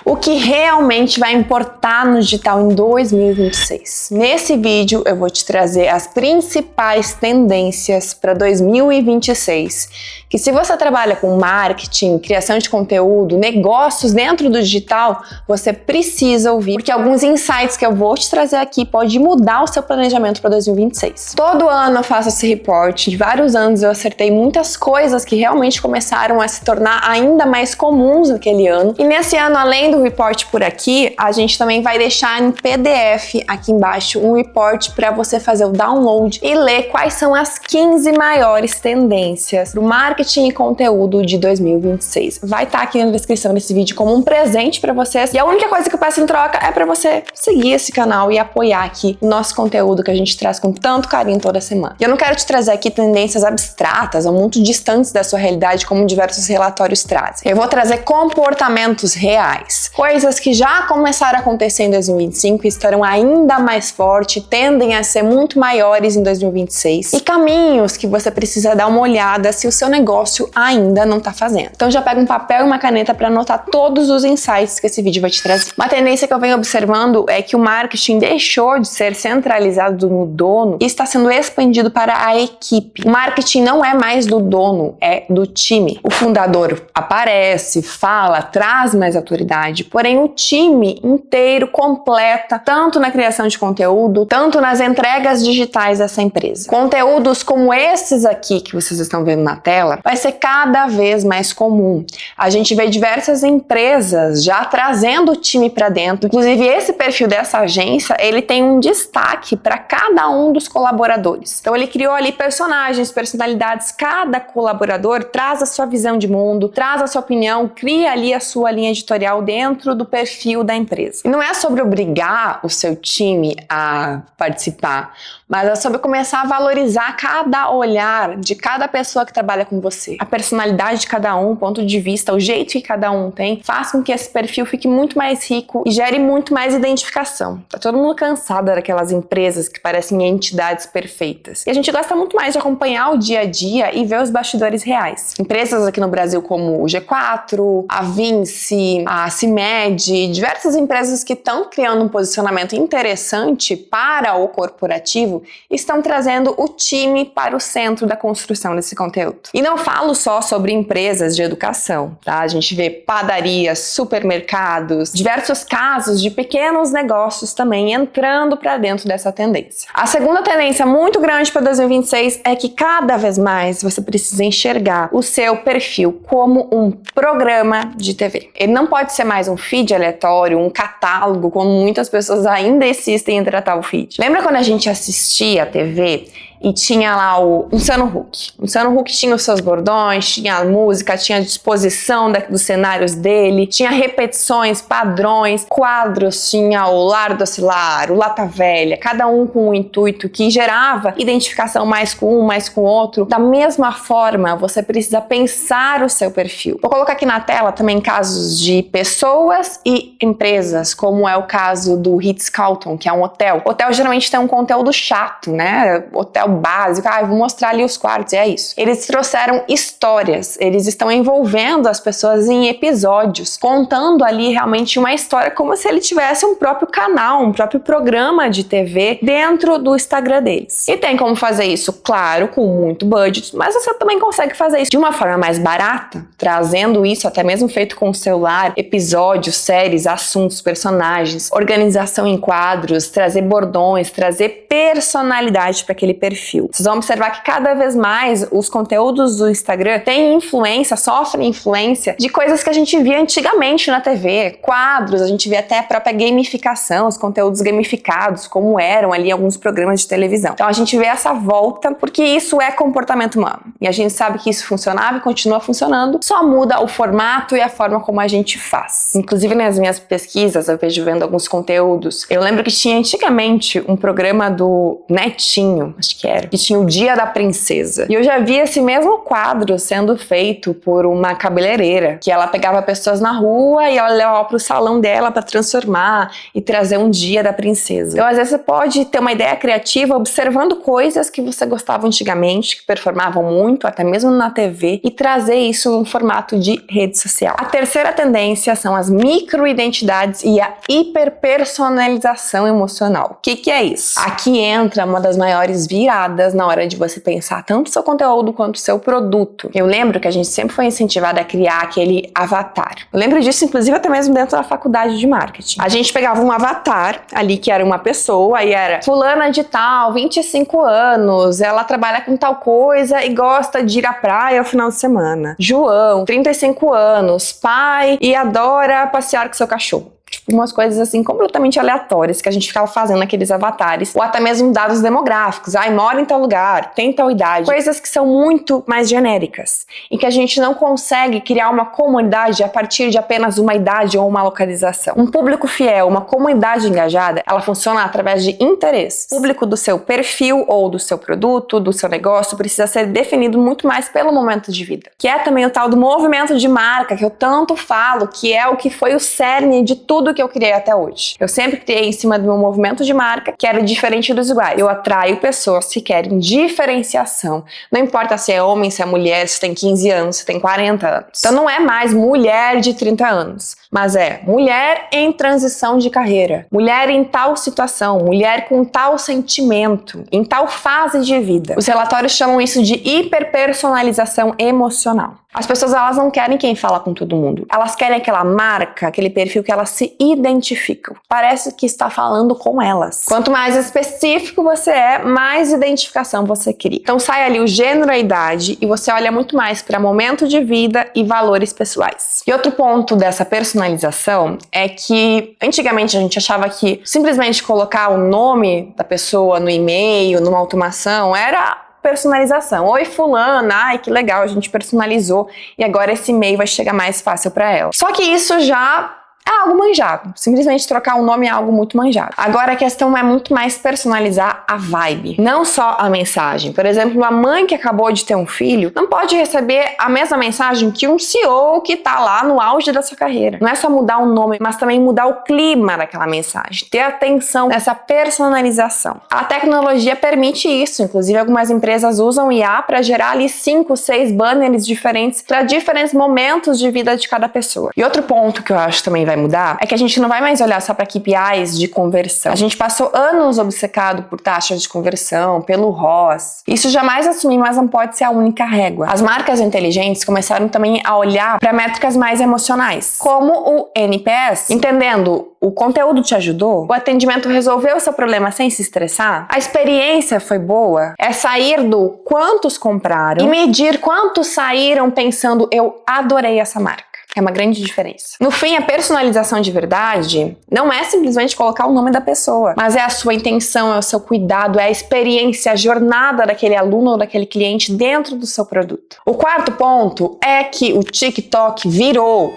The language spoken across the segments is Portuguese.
O que realmente vai importar no digital em 2026. Nesse vídeo eu vou te trazer as principais tendências para 2026, que se você trabalha com marketing, criação de conteúdo, negócios dentro do digital, você precisa ouvir, porque alguns insights que eu vou te trazer aqui pode mudar o seu planejamento para 2026. Todo ano eu faço esse report, de vários anos eu acertei muitas coisas que realmente começaram a se tornar ainda mais comuns naquele ano. E nesse ano, além do report por aqui, a gente também vai deixar em PDF aqui embaixo um report para você fazer o download e ler quais são as 15 maiores tendências para o marketing e conteúdo de 2026. Vai estar aqui na descrição desse vídeo como um presente para vocês. E a única coisa que eu peço em troca é para você seguir esse canal e apoiar aqui o nosso conteúdo que a gente traz com tanto carinho toda semana. E eu não quero te trazer aqui tendências abstratas ou muito distantes da sua realidade, como diversos relatórios trazem. Eu vou trazer comportamentos reais, coisas que já começaram a acontecer em 2025 e estarão ainda mais fortes, tendem a ser muito maiores em 2026, e caminhos que você precisa dar uma olhada se o seu negócio ainda não está fazendo. Então já pega um papel e uma caneta para anotar todos os insights que esse vídeo vai te trazer. Uma tendência que eu venho observando é que o marketing deixou de ser centralizado no dono e está sendo expandido para a equipe. O marketing não é mais do dono, é do time. O fundador aparece, fala, traz mais autoridade, porém o time inteiro completa tanto na criação de conteúdo, tanto nas entregas digitais dessa empresa. Conteúdos como esses aqui que vocês estão vendo na tela vai ser cada vez mais comum. A gente vê diversas empresas já trazendo o time para dentro. Inclusive esse perfil dessa agência, ele tem um destaque para cada um dos colaboradores. Então ele criou ali personagens, personalidades, cada colaborador traz a sua visão de mundo, traz a sua opinião, cria ali a sua linha editorial dentro do perfil da empresa. E não é sobre obrigar o seu time a participar, mas é sobre começar a valorizar cada olhar de cada pessoa que trabalha com você. A personalidade de cada um, o ponto de vista, o jeito que cada um tem, faz com que esse perfil fique muito mais rico e gere muito mais identificação. Tá todo mundo cansado daquelas empresas que parecem entidades perfeitas. E a gente gosta muito mais de acompanhar o dia a dia e ver os bastidores reais. Empresas aqui no Brasil como o G4, a Vinci, a CIMED, diversas empresas que estão criando um posicionamento interessante para o corporativo, estão trazendo o time para o centro da construção desse conteúdo. E não falo só sobre empresas de educação, tá? A gente vê padarias, supermercados, diversos casos de pequenos negócios também entrando para dentro dessa tendência. A segunda tendência muito grande para 2026 é que cada vez mais você precisa enxergar o seu perfil como um programa de TV. Ele não pode ser mais um feed aleatório, um catálogo, como muitas pessoas ainda insistem em tratar o feed. Lembra quando a gente assistia a TV e tinha lá o Luciano Huck? O Luciano Huck tinha os seus bordões, tinha a música, tinha a disposição dos cenários dele, tinha repetições, padrões, quadros, tinha o Lar do Ocilar, o Lata Velha, cada um com um intuito que gerava identificação mais com um, mais com o outro. Da mesma forma, você precisa pensar o seu perfil. Vou colocar aqui na tela também casos de pessoas e empresas, como é o caso do Ritz-Carlton, que é um hotel. O hotel geralmente tem um conteúdo chato, né? Hotel básico, vou mostrar ali os quartos, e é isso. Eles trouxeram histórias, eles estão envolvendo as pessoas em episódios, contando ali realmente uma história como se ele tivesse um próprio canal, um próprio programa de TV dentro do Instagram deles. E tem como fazer isso, claro, com muito budget, mas você também consegue fazer isso de uma forma mais barata, trazendo isso até mesmo feito com o celular, episódios, séries, assuntos, personagens, organização em quadros, trazer bordões, trazer personalidade para aquele perfil. Vocês vão observar que cada vez mais os conteúdos do Instagram têm influência, sofrem influência de coisas que a gente via antigamente na TV, quadros, a gente via até a própria gamificação, os conteúdos gamificados, como eram ali alguns programas de televisão. Então a gente vê essa volta porque isso é comportamento humano. E a gente sabe que isso funcionava e continua funcionando, só muda o formato e a forma como a gente faz. Inclusive nas minhas pesquisas, eu vejo vendo alguns conteúdos. Eu lembro que tinha antigamente um programa do Netinho, acho que era, que tinha o Dia da Princesa. E eu já vi esse mesmo quadro sendo feito por uma cabeleireira, que ela pegava pessoas na rua e ela levava pro salão dela para transformar e trazer um Dia da Princesa. Então, às vezes, você pode ter uma ideia criativa observando coisas que você gostava antigamente, que performavam muito, até mesmo na TV, e trazer isso num formato de rede social. A terceira tendência são as microidentidades e a hiperpersonalização emocional. O que é isso? Aqui entra uma das maiores viradas na hora de você pensar tanto o seu conteúdo quanto o seu produto. Eu lembro que a gente sempre foi incentivada a criar aquele avatar. Eu lembro disso, inclusive, até mesmo dentro da faculdade de marketing. A gente pegava um avatar ali, que era uma pessoa, e era fulana de tal, 25 anos, ela trabalha com tal coisa e gosta de ir à praia ao final de semana. João, 35 anos, pai e adora passear com seu cachorro. Umas coisas assim completamente aleatórias que a gente ficava fazendo naqueles avatares, ou até mesmo dados demográficos. Mora em tal lugar, tem tal idade. Coisas que são muito mais genéricas e que a gente não consegue criar uma comunidade a partir de apenas uma idade ou uma localização. Um público fiel, uma comunidade engajada, ela funciona através de interesse. O público do seu perfil ou do seu produto, do seu negócio, precisa ser definido muito mais pelo momento de vida, que é também o tal do movimento de marca que eu tanto falo, que é o que foi o cerne de tudo que eu criei até hoje. Eu sempre criei em cima do meu movimento de marca, que era diferente dos iguais. Eu atraio pessoas que querem diferenciação. Não importa se é homem, se é mulher, se tem 15 anos, se tem 40 anos. Então não é mais mulher de 30 anos, mas é mulher em transição de carreira, mulher em tal situação, mulher com tal sentimento, em tal fase de vida. Os relatórios chamam isso de hiperpersonalização emocional. As pessoas, elas não querem quem fala com todo mundo. Elas querem aquela marca, aquele perfil que elas se identificam. Parece que está falando com elas. Quanto mais específico você é, mais identificação você cria. Então sai ali o gênero, a idade, e você olha muito mais para momento de vida e valores pessoais. E outro ponto dessa personalização é que antigamente a gente achava que simplesmente colocar o nome da pessoa no e-mail, numa automação, era personalização. Oi, fulana, ai, que legal, a gente personalizou e agora esse e-mail vai chegar mais fácil para ela. Só que isso já é algo manjado. Simplesmente trocar um nome é algo muito manjado. Agora a questão é muito mais personalizar a vibe, não só a mensagem. Por exemplo, uma mãe que acabou de ter um filho não pode receber a mesma mensagem que um CEO que tá lá no auge da sua carreira. Não é só mudar o nome, mas também mudar o clima daquela mensagem. Ter atenção nessa personalização. A tecnologia permite isso. Inclusive, algumas empresas usam IA para gerar ali 5, 6 banners diferentes para diferentes momentos de vida de cada pessoa. E outro ponto que eu acho também vai mudar é que a gente não vai mais olhar só para KPIs de conversão. A gente passou anos obcecado por taxas de conversão, pelo ROAS. Isso jamais assumir, mas não pode ser a única régua. As marcas inteligentes começaram também a olhar para métricas mais emocionais, como o NPS, entendendo o conteúdo te ajudou, o atendimento resolveu o seu problema sem se estressar, a experiência foi boa, é sair do quantos compraram e medir quantos saíram pensando eu adorei essa marca. É uma grande diferença. No fim, a personalização de verdade não é simplesmente colocar o nome da pessoa, mas é a sua intenção, é o seu cuidado, é a experiência, a jornada daquele aluno ou daquele cliente dentro do seu produto. O quarto ponto é que o TikTok virou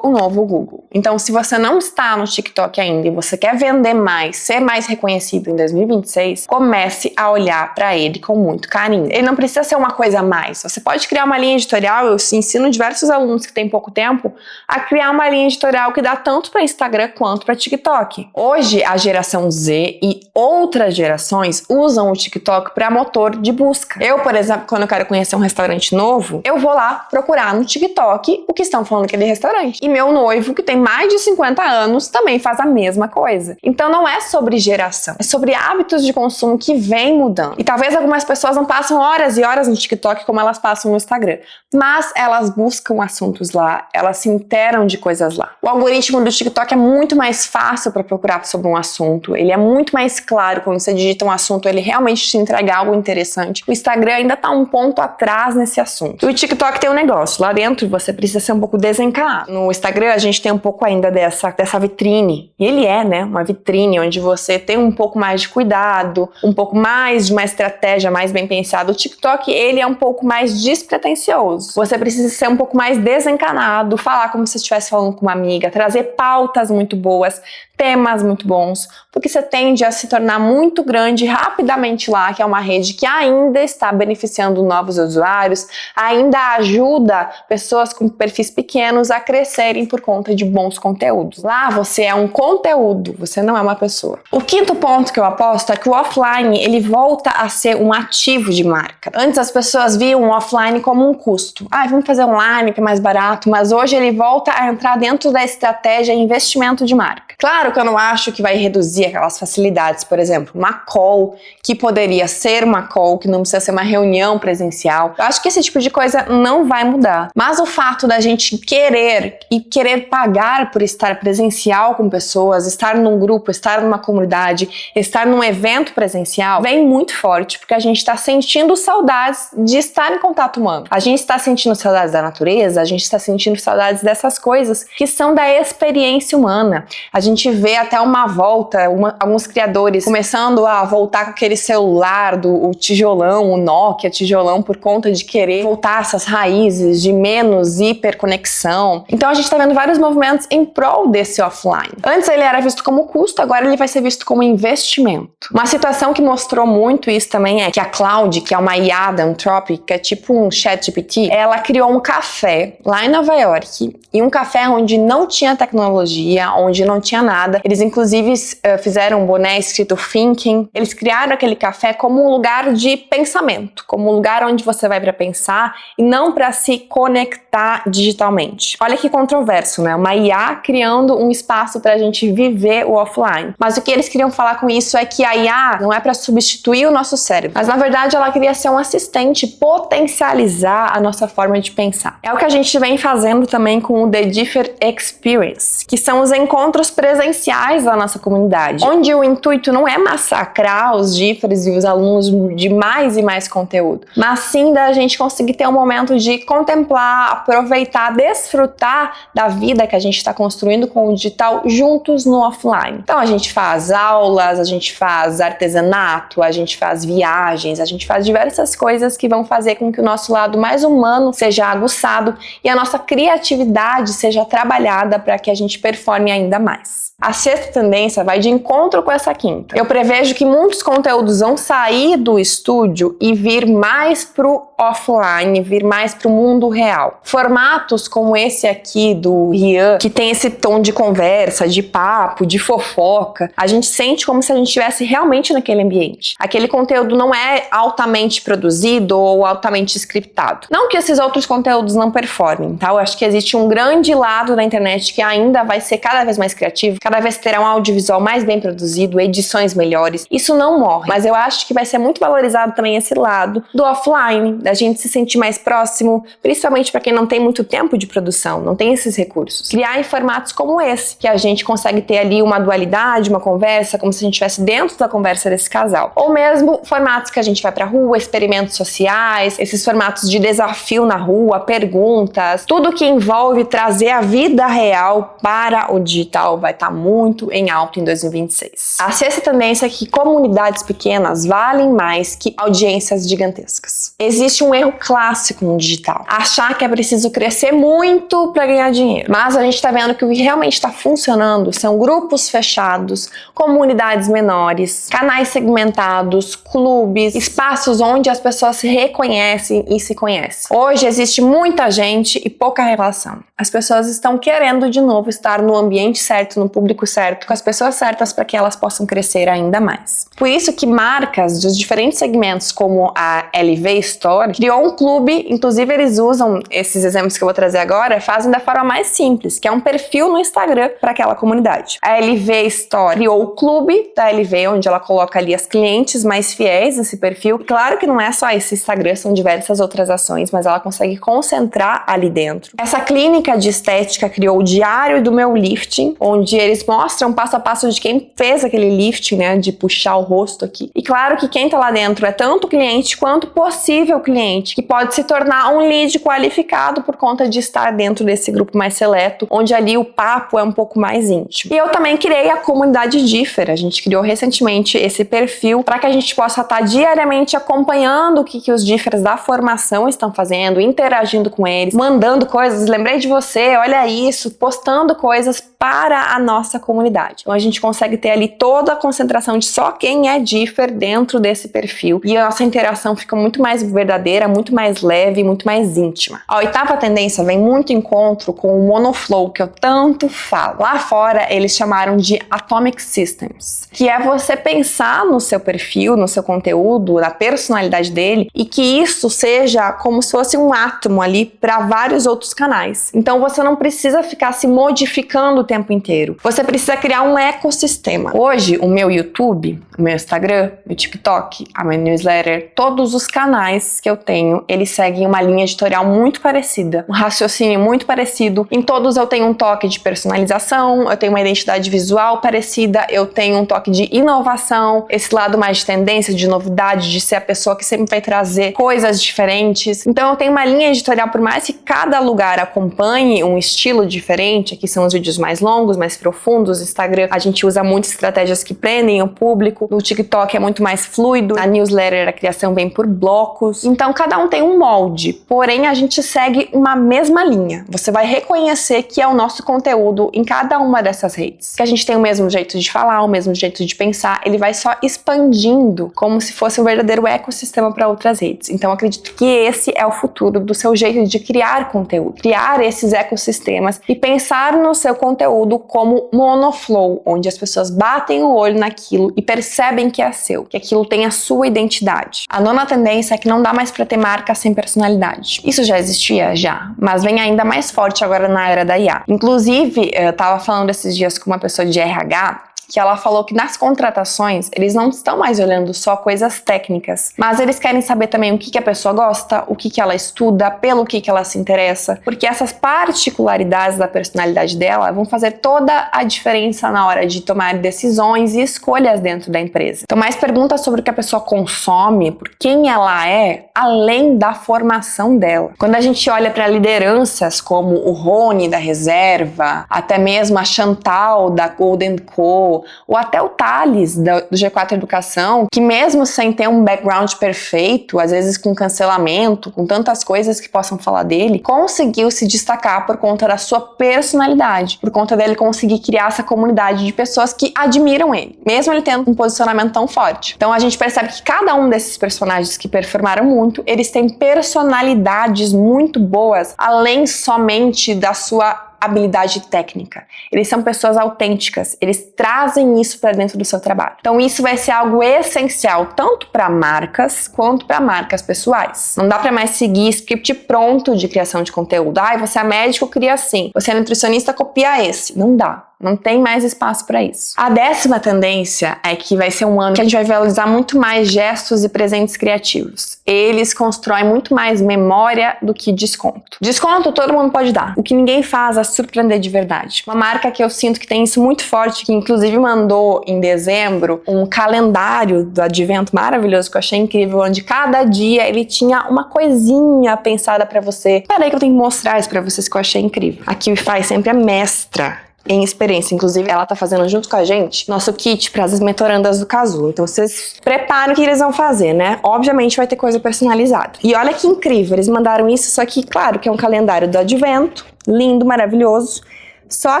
o novo Google. Então, se você não está no TikTok ainda e você quer vender mais, ser mais reconhecido em 2026, comece a olhar para ele com muito carinho. Ele não precisa ser uma coisa a mais. Você pode criar uma linha editorial, eu ensino diversos alunos que têm pouco tempo a criar uma linha editorial que dá tanto para Instagram quanto para TikTok. Hoje, a geração Z e outras gerações usam o TikTok para motor de busca. Eu, por exemplo, quando eu quero conhecer um restaurante novo, eu vou lá procurar no TikTok o que estão falando daquele restaurante. E meu noivo, que tem mais de 50 anos, também faz a mesma coisa. Então não é sobre geração, é sobre hábitos de consumo que vem mudando. E talvez algumas pessoas não passam horas e horas no TikTok como elas passam no Instagram, mas elas buscam assuntos lá, elas se interam de coisas lá. O algoritmo do TikTok é muito mais fácil para procurar sobre um assunto, ele é muito mais claro quando você digita um assunto, ele realmente te entrega algo interessante. O Instagram ainda tá um ponto atrás nesse assunto. E o TikTok tem um negócio, lá dentro você precisa ser um pouco desencanado. No Instagram a gente tem um pouco ainda dessa vitrine, e ele é, né, uma vitrine onde você tem um pouco mais de cuidado, um pouco mais de uma estratégia mais bem pensada. O TikTok, ele é um pouco mais despretensioso. Você precisa ser um pouco mais desencanado animado, falar como se estivesse falando com uma amiga, trazer pautas muito boas, temas muito bons, porque você tende a se tornar muito grande rapidamente lá, que é uma rede que ainda está beneficiando novos usuários, ainda ajuda pessoas com perfis pequenos a crescerem por conta de bons conteúdos. Lá você é um conteúdo, você não é uma pessoa. O quinto ponto que eu aposto é que o offline, ele volta a ser um ativo de marca. Antes as pessoas viam o offline como um custo. Vamos fazer online que é mais barato, mas hoje ele volta a entrar dentro da estratégia investimento de marca. Claro que eu não acho que vai reduzir aquelas facilidades, por exemplo, uma call, que poderia ser uma call, que não precisa ser uma reunião presencial. Eu acho que esse tipo de coisa não vai mudar. Mas o fato da gente querer pagar por estar presencial com pessoas, estar num grupo, estar numa comunidade, estar num evento presencial, vem muito forte, porque a gente está sentindo saudades de estar em contato humano. A gente está sentindo saudades da natureza, a gente está sentindo saudades dessas coisas que são da experiência humana. A gente vê até uma volta, alguns criadores começando a voltar com aquele celular o tijolão, o Nokia tijolão, por conta de querer voltar essas raízes de menos hiperconexão. Então a gente está vendo vários movimentos em prol desse offline. Antes ele era visto como custo, agora ele vai ser visto como investimento. Uma situação que mostrou muito isso também é que a Cloud, que é uma IA da Anthropic, que é tipo um ChatGPT, ela criou um café lá em Nova York, e um café onde não tinha tecnologia, onde não tinha nada. Eles inclusive fizeram um boné escrito Thinking. Eles criaram aquele café como um lugar de pensamento, como um lugar onde você vai para pensar e não para se conectar digitalmente. Olha que controverso, né? Uma IA criando um espaço para a gente viver o offline. Mas o que eles queriam falar com isso é que a IA não é para substituir o nosso cérebro, mas na verdade ela queria ser um assistente, potencializar a nossa forma de pensar. É o que a gente vem fazendo também com o The Differ Experience, que são os encontros presenciais da nossa comunidade, onde o intuito não é massacrar os Differs e os alunos de mais e mais conteúdo, mas sim da gente conseguir ter um momento de contemplar, aproveitar, desfrutar da vida que a gente está construindo com o digital juntos no offline. Então a gente faz aulas, a gente faz artesanato, a gente faz viagens, a gente faz diversas coisas que vão fazer com que o nosso lado mais humano seja aguçado e a nossa criatividade seja trabalhada para que a gente performe ainda mais. A sexta tendência vai de encontro com essa quinta. Eu prevejo que muitos conteúdos vão sair do estúdio e vir mais pro offline, vir mais pro mundo real. Formatos como esse aqui do Rian, que tem esse tom de conversa, de papo, de fofoca, a gente sente como se a gente estivesse realmente naquele ambiente. Aquele conteúdo não é altamente produzido ou altamente scriptado. Não que esses outros conteúdos não performem, tá? Eu acho que existe um grande lado da internet que ainda vai ser cada vez mais criativo, cada vez terá um audiovisual mais bem produzido, edições melhores. Isso não morre, mas eu acho que vai ser muito valorizado também esse lado do offline, da gente se sentir mais próximo, principalmente para quem não tem muito tempo de produção, não tem esses recursos. Criar em formatos como esse, que a gente consegue ter ali uma dualidade, uma conversa, como se a gente estivesse dentro da conversa desse casal. Ou mesmo formatos que a gente vai pra rua, experimentos sociais, esses formatos de desafio na rua, perguntas, tudo que envolve trazer a vida real para o digital vai estar muito em alta em 2026. A sexta tendência é que comunidades pequenas valem mais que audiências gigantescas. Existe um erro clássico no digital, achar que é preciso crescer muito para ganhar dinheiro. Mas a gente está vendo que o que realmente está funcionando são grupos fechados, comunidades menores, canais segmentados, clubes, espaços onde as pessoas se reconhecem e se conhecem. Hoje existe muita gente e pouca relação. As pessoas estão querendo de novo estar no ambiente certo, no público certo, com as pessoas certas para que elas possam crescer ainda mais. Por isso que marcas dos diferentes segmentos, como a LV Store, criou um clube, inclusive eles usam esses exemplos que eu vou trazer agora, fazem da forma mais simples, que é um perfil no Instagram para aquela comunidade. A LV Store criou o clube da LV, onde ela coloca ali as clientes mais fiéis nesse perfil. Claro que não é só esse Instagram, são diversas outras ações, mas ela consegue concentrar ali dentro. Essa clínica de estética criou o Diário do Meu Lifting, onde eles mostram passo a passo de quem fez aquele lifting, né, de puxar o rosto aqui. E claro que quem tá lá dentro é tanto cliente quanto possível cliente, que pode se tornar um lead qualificado por conta de estar dentro desse grupo mais seleto, onde ali o papo é um pouco mais íntimo. E eu também criei a comunidade Differ. A gente criou recentemente esse perfil para que a gente possa estar diariamente acompanhando o que os Differs da formação estão fazendo, interagindo com eles, mandando coisas, lembrei de você, olha isso, postando coisas para a nossa comunidade. Então a gente consegue ter ali toda a concentração de só quem é Differ dentro desse perfil e a nossa interação fica muito mais verdadeira, muito mais leve, muito mais íntima. A oitava tendência vem muito em encontro com o monoflow que eu tanto falo. Lá fora eles chamaram de Atomic Systems, que é você pensar no seu perfil, no seu conteúdo, na personalidade dele e que isso seja como se fosse um átomo ali para vários outros canais. Então você não precisa ficar se modificando o tempo inteiro. Você precisa criar um ecossistema. Hoje, o meu YouTube, o meu Instagram, meu TikTok, a minha newsletter, todos os canais que eu tenho, eles seguem uma linha editorial muito parecida, um raciocínio muito parecido. Em todos eu tenho um toque de personalização, eu tenho uma identidade visual parecida, eu tenho um toque de inovação, esse lado mais de tendência, de novidade, de ser a pessoa que sempre vai trazer coisas diferentes. Então eu tenho uma linha editorial, por mais que cada lugar acompanhe um estilo diferente. Aqui são os vídeos mais longos, mais profundos. No Instagram a gente usa muitas estratégias que prendem o público. No TikTok é muito mais fluido. Na newsletter a criação vem por blocos. Então cada um tem um molde, porém a gente segue uma mesma linha. Você vai reconhecer que é o nosso conteúdo em cada uma dessas redes. Que a gente tem o mesmo jeito de falar, o mesmo jeito de pensar. Ele vai só expandindo como se fosse um verdadeiro ecossistema para outras redes. Então acredito que esse é o futuro do seu jeito de criar conteúdo. Criar esses ecossistemas e pensar no seu conteúdo como monoflow, onde as pessoas batem o olho naquilo e percebem que é seu, que aquilo tem a sua identidade. A nona tendência é que não dá mais para ter marca sem personalidade. Isso já existia? Já, mas vem ainda mais forte agora na era da IA. Inclusive, eu tava falando esses dias com uma pessoa de RH, que ela falou que nas contratações eles não estão mais olhando só coisas técnicas, mas eles querem saber também o que a pessoa gosta, o que ela estuda, pelo que ela se interessa, porque essas particularidades da personalidade dela vão fazer toda a diferença na hora de tomar decisões e escolhas dentro da empresa. Então, mais perguntas sobre o que a pessoa consome, por quem ela é, além da formação dela. Quando a gente olha para lideranças como o Rony da Reserva, até mesmo a Chantal da Golden Co, ou até o Thales do G4 Educação, que mesmo sem ter um background perfeito, às vezes com cancelamento, com tantas coisas que possam falar dele, conseguiu se destacar por conta da sua personalidade, por conta dele conseguir criar essa comunidade de pessoas que admiram ele, mesmo ele tendo um posicionamento tão forte. Então a gente percebe que cada um desses personagens que performaram muito, eles têm personalidades muito boas, além somente da sua habilidade técnica. Eles são pessoas autênticas, eles trazem isso para dentro do seu trabalho. Então isso vai ser algo essencial tanto para marcas quanto para marcas pessoais. Não dá para mais seguir script pronto de criação de conteúdo. Você é médico, cria assim. Você é nutricionista, copia esse. Não dá. Não tem mais espaço para isso. A 10ª tendência é que vai ser um ano que a gente vai valorizar muito mais gestos e presentes criativos. Eles constroem muito mais memória do que desconto. Desconto todo mundo pode dar. O que ninguém faz é surpreender de verdade. Uma marca que eu sinto que tem isso muito forte, que inclusive mandou em dezembro um calendário do advento maravilhoso que eu achei incrível, onde cada dia ele tinha uma coisinha pensada para você. Peraí que eu tenho que mostrar isso para vocês que eu achei incrível. A Kiwi faz sempre a mestra em experiência. Inclusive, ela tá fazendo junto com a gente nosso kit para as mentorandas do Casulo. Então, vocês preparem o que eles vão fazer, né? Obviamente, vai ter coisa personalizada. E olha que incrível, eles mandaram isso, só que, claro, que é um calendário do advento, lindo, maravilhoso. Só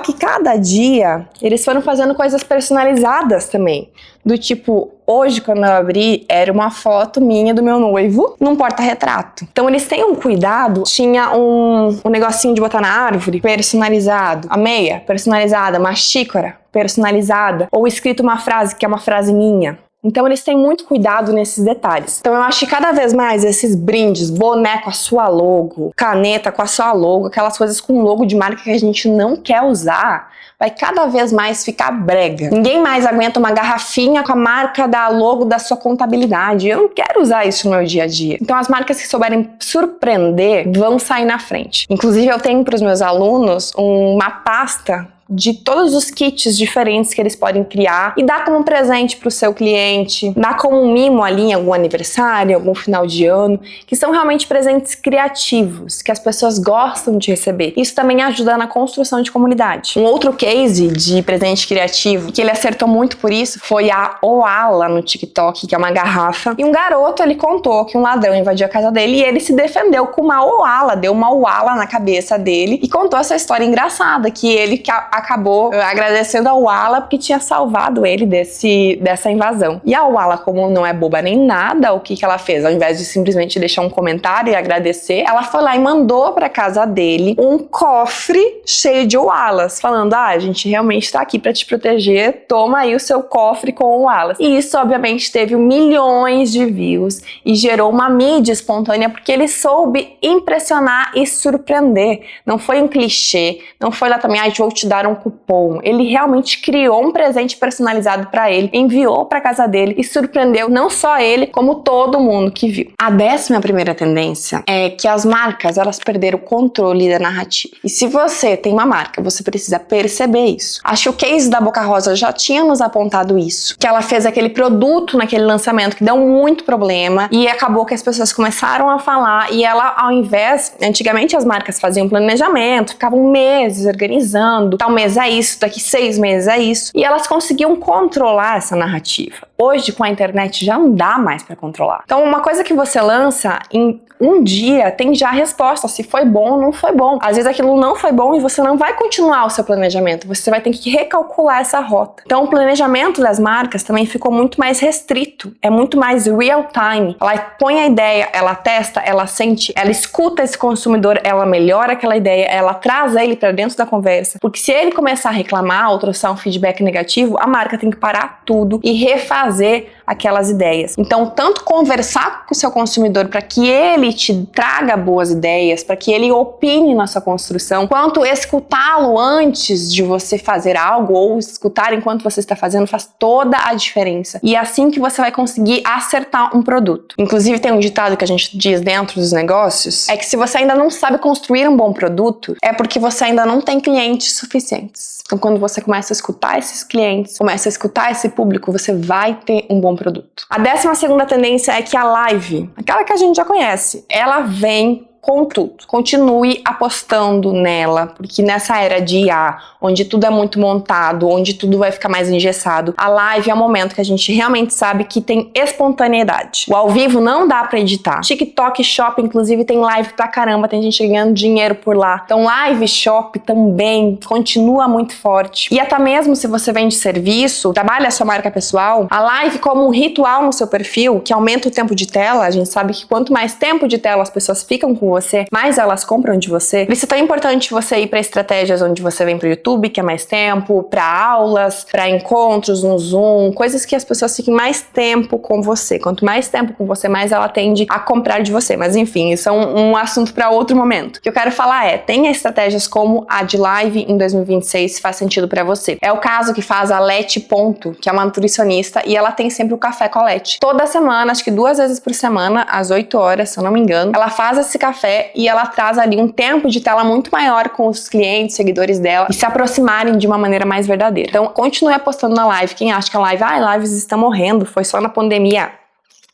que cada dia, eles foram fazendo coisas personalizadas também. Do tipo, hoje quando eu abri, era uma foto minha do meu noivo num porta-retrato. Então eles têm um cuidado. Tinha um negocinho de botar na árvore personalizado. A meia personalizada, uma xícara personalizada. Ou escrito uma frase que é uma frase minha. Então eles têm muito cuidado nesses detalhes. Então eu acho que cada vez mais esses brindes, boné com a sua logo, caneta com a sua logo, aquelas coisas com logo de marca que a gente não quer usar, vai cada vez mais ficar brega. Ninguém mais aguenta uma garrafinha com a marca da logo da sua contabilidade. Eu não quero usar isso no meu dia a dia. Então as marcas que souberem surpreender vão sair na frente. Inclusive eu tenho para os meus alunos uma pasta de todos os kits diferentes que eles podem criar e dar como um presente para o seu cliente, dar como um mimo ali em algum aniversário, algum final de ano, que são realmente presentes criativos, que as pessoas gostam de receber. Isso também ajuda na construção de comunidade. Um outro case de presente criativo, que ele acertou muito por isso, foi a Oala no TikTok, que é uma garrafa. E um garoto, ele contou que um ladrão invadiu a casa dele e ele se defendeu com uma Oala, deu uma Oala na cabeça dele e contou essa história engraçada, que ele acabou agradecendo a Oala porque tinha salvado ele dessa invasão. E a Oala, como não é boba nem nada, o que ela fez? Ao invés de simplesmente deixar um comentário e agradecer, ela foi lá e mandou pra casa dele um cofre cheio de Oalas, falando: a gente realmente tá aqui pra te proteger, toma aí o seu cofre com Oalas. E isso, obviamente, teve milhões de views e gerou uma mídia espontânea, porque ele soube impressionar e surpreender. Não foi um clichê, não foi lá também, vou te dar um cupom. Ele realmente criou um presente personalizado pra ele, enviou pra casa dele e surpreendeu não só ele, como todo mundo que viu. A 11ª tendência é que as marcas, elas perderam o controle da narrativa. E se você tem uma marca, você precisa perceber isso. Acho que o case da Boca Rosa já tinha nos apontado isso, que ela fez aquele produto naquele lançamento que deu muito problema e acabou que as pessoas começaram a falar e ela, ao invés, antigamente as marcas faziam planejamento, ficavam meses organizando, tal mês é isso, daqui 6 meses é isso, e elas conseguiam controlar essa narrativa. Hoje, com a internet, já não dá mais para controlar. Então, uma coisa que você lança em um dia tem já a resposta, se foi bom ou não foi bom. Às vezes aquilo não foi bom e você não vai continuar o seu planejamento, você vai ter que recalcular essa rota. Então o planejamento das marcas também ficou muito mais restrito, é muito mais real time. Ela põe a ideia, ela testa, ela sente, ela escuta esse consumidor, ela melhora aquela ideia, ela traz ele para dentro da conversa. Porque se ele começar a reclamar ou trouxer um feedback negativo, a marca tem que parar tudo e refazer aquelas ideias. Então, tanto conversar com o seu consumidor para que ele te traga boas ideias, para que ele opine na sua construção, quanto escutá-lo antes de você fazer algo ou escutar enquanto você está fazendo faz toda a diferença. E é assim que você vai conseguir acertar um produto. Inclusive, tem um ditado que a gente diz dentro dos negócios, é que se você ainda não sabe construir um bom produto, é porque você ainda não tem clientes suficientes. Então, quando você começa a escutar esses clientes, começa a escutar esse público, você vai ter um bom produto. A 12ª tendência é que a live, aquela que a gente já conhece, ela vem com tudo. Continue apostando nela, porque nessa era de IA, onde tudo é muito montado, onde tudo vai ficar mais engessado, a live é o momento que a gente realmente sabe que tem espontaneidade. O ao vivo não dá pra editar. TikTok Shop, inclusive, tem live pra caramba, tem gente ganhando dinheiro por lá. Então, live shop também continua muito forte. E até mesmo se você vende serviço, trabalha a sua marca pessoal, a live como um ritual no seu perfil, que aumenta o tempo de tela, a gente sabe que quanto mais tempo de tela as pessoas ficam com você, mais elas compram de você. Por isso é tão importante você ir para estratégias onde você vem pro YouTube, que é mais tempo, para aulas, para encontros no Zoom, coisas que as pessoas fiquem mais tempo com você. Quanto mais tempo com você, mais ela tende a comprar de você. Mas enfim, isso é um assunto para outro momento. O que eu quero falar é, tenha estratégias como a de live em 2026 se faz sentido para você. É o caso que faz a Leti Ponto, que é uma nutricionista, e ela tem sempre o Café com a Leti. Toda semana, acho que 2 vezes por semana, às 8 horas, se eu não me engano, ela faz esse café e ela traz ali um tempo de tela muito maior com os clientes, seguidores dela e se aproximarem de uma maneira mais verdadeira. Então, continue apostando na live. Quem acha que a live, lives estão morrendo, foi só na pandemia.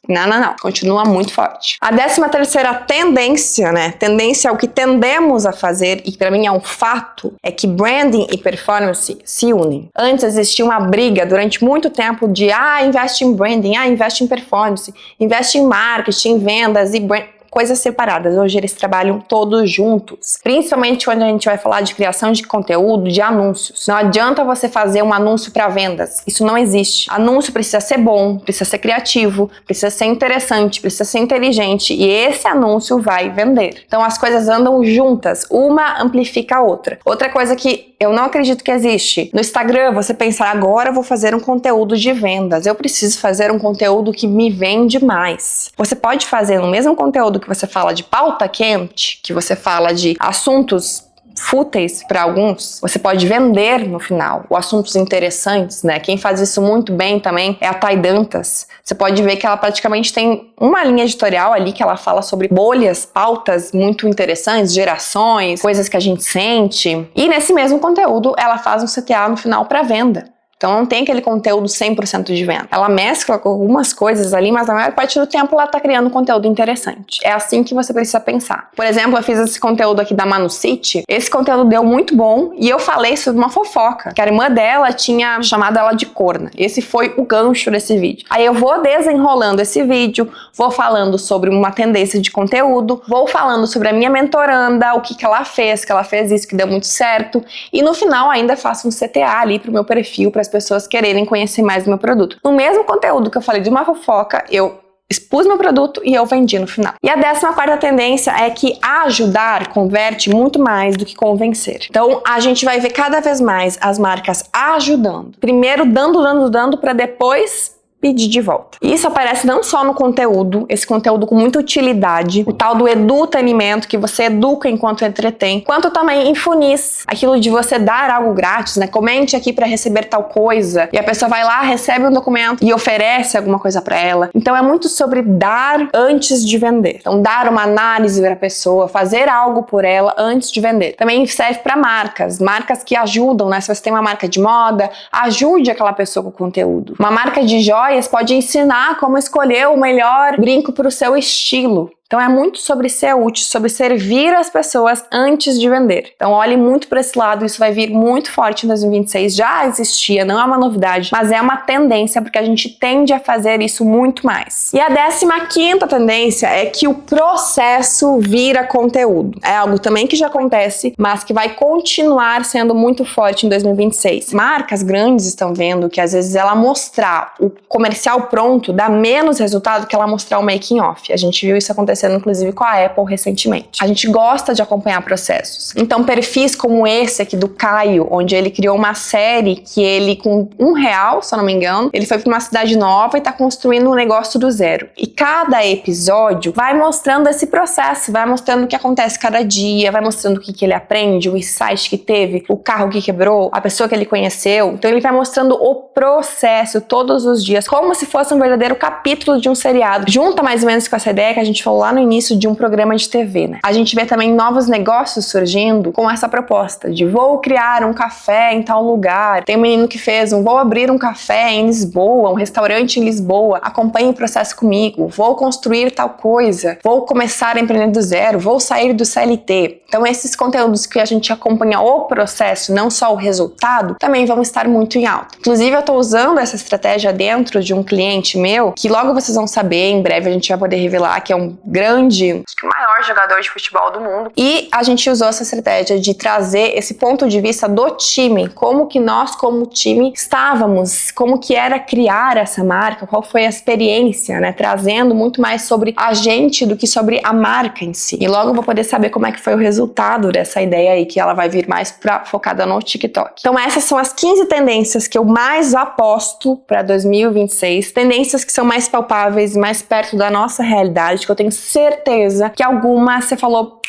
Não. Continua muito forte. A 13ª tendência, Tendência é o que tendemos a fazer e pra mim é um fato, é que branding e performance se unem. Antes existia uma briga durante muito tempo de investe em branding, investe em performance, investe em marketing, em vendas e branding. Coisas separadas. Hoje eles trabalham todos juntos. Principalmente quando a gente vai falar de criação de conteúdo, de anúncios. Não adianta você fazer um anúncio para vendas. Isso não existe. Anúncio precisa ser bom, precisa ser criativo, precisa ser interessante, precisa ser inteligente e esse anúncio vai vender. Então as coisas andam juntas. Uma amplifica a outra. Outra coisa que eu não acredito que existe. No Instagram, você pensar, agora eu vou fazer um conteúdo de vendas. Eu preciso fazer um conteúdo que me vende mais. Você pode fazer no mesmo conteúdo que você fala de pauta quente, que você fala de assuntos fúteis para alguns, você pode vender no final, ou assuntos interessantes, né? Quem faz isso muito bem também é a Thay Dantas. Você pode ver que ela praticamente tem uma linha editorial ali que ela fala sobre bolhas, pautas muito interessantes, gerações, coisas que a gente sente. E nesse mesmo conteúdo, ela faz um CTA no final para venda. Então não tem aquele conteúdo 100% de venda. Ela mescla com algumas coisas ali, mas na maior parte do tempo ela tá criando conteúdo interessante. É assim que você precisa pensar. Por exemplo, eu fiz esse conteúdo aqui da Manu City. Esse conteúdo deu muito bom e eu falei sobre uma fofoca, que a irmã dela tinha chamado ela de corna. Esse foi o gancho desse vídeo. Aí eu vou desenrolando esse vídeo, vou falando sobre uma tendência de conteúdo, vou falando sobre a minha mentoranda, o que ela fez, que ela fez isso, que deu muito certo. E no final ainda faço um CTA ali pro meu perfil, para as pessoas quererem conhecer mais do meu produto. No mesmo conteúdo que eu falei de uma fofoca, eu expus meu produto e eu vendi no final. E a 14ª tendência é que ajudar converte muito mais do que convencer. Então, a gente vai ver cada vez mais as marcas ajudando. Primeiro dando para depois pedir de volta. E isso aparece não só no conteúdo, esse conteúdo com muita utilidade, o tal do edutainimento, que você educa enquanto entretém, quanto também em funis, aquilo de você dar algo grátis, né? Comente aqui para receber tal coisa, e a pessoa vai lá, recebe um documento e oferece alguma coisa para ela. Então é muito sobre dar antes de vender. Então dar uma análise para a pessoa, fazer algo por ela antes de vender. Também serve para marcas que ajudam, né? Se você tem uma marca de moda, ajude aquela pessoa com o conteúdo. Uma marca de joias pode ensinar como escolher o melhor brinco para o seu estilo. Então é muito sobre ser útil, sobre servir as pessoas antes de vender. Então olhe muito para esse lado, isso vai vir muito forte em 2026, já existia, não é uma novidade, mas é uma tendência porque a gente tende a fazer isso muito mais. E a 15ª tendência é que o processo vira conteúdo. É algo também que já acontece, mas que vai continuar sendo muito forte em 2026. Marcas grandes estão vendo que às vezes ela mostrar o comercial pronto dá menos resultado que ela mostrar o making off. A gente viu isso acontecer inclusive com a Apple recentemente. A gente gosta de acompanhar processos. Então, perfis como esse aqui do Caio, onde ele criou uma série que ele, com R$1, se eu não me engano, ele foi para uma cidade nova e está construindo um negócio do zero. E cada episódio vai mostrando esse processo, vai mostrando o que acontece cada dia, vai mostrando o que ele aprende, o insight que teve, o carro que quebrou, a pessoa que ele conheceu. Então, ele vai mostrando o processo todos os dias, como se fosse um verdadeiro capítulo de um seriado. Junta mais ou menos com essa ideia que a gente falou lá no início de um programa de TV, né? A gente vê também novos negócios surgindo com essa proposta de vou criar um café em tal lugar. Tem um menino que fez vou abrir um café em Lisboa, um restaurante em Lisboa, acompanhe o processo comigo, vou construir tal coisa, vou começar a empreender do zero, vou sair do CLT. Então esses conteúdos que a gente acompanha o processo, não só o resultado, também vão estar muito em alta. Inclusive eu tô usando essa estratégia dentro de um cliente meu, que logo vocês vão saber, em breve a gente vai poder revelar, que é um grande, acho que o maior jogador de futebol do mundo. E a gente usou essa estratégia de trazer esse ponto de vista do time, como que nós como time estávamos, como que era criar essa marca, qual foi a experiência, né? Trazendo muito mais sobre a gente do que sobre a marca em si. E logo eu vou poder saber como é que foi o resultado dessa ideia aí, que ela vai vir mais focada no TikTok. Então essas são as 15 tendências que eu mais aposto para 2026, tendências que são mais palpáveis, mais perto da nossa realidade, que eu tenho certeza que alguma você falou,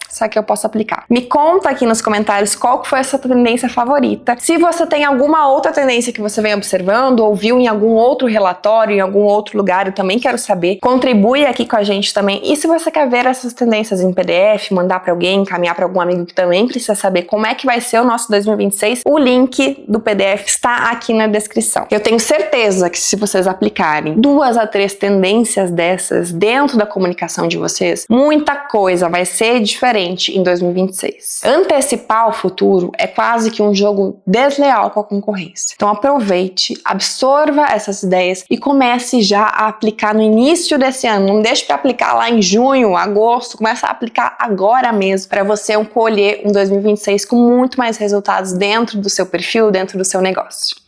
só que eu posso aplicar. Me conta aqui nos comentários qual que foi a sua tendência favorita. Se você tem alguma outra tendência que você vem observando ou viu em algum outro relatório, em algum outro lugar, eu também quero saber. Contribui aqui com a gente também. E se você quer ver essas tendências em PDF, mandar para alguém, encaminhar para algum amigo que também precisa saber como é que vai ser o nosso 2026, o link do PDF está aqui na descrição. Eu tenho certeza que se vocês aplicarem 2 a 3 tendências dessas dentro da comunicação de vocês, muita coisa vai ser diferente em 2026. Antecipar o futuro é quase que um jogo desleal com a concorrência. Então aproveite, absorva essas ideias e comece já a aplicar no início desse ano. Não deixe para aplicar lá em junho, agosto. Comece a aplicar agora mesmo para você colher um 2026 com muito mais resultados dentro do seu perfil, dentro do seu negócio.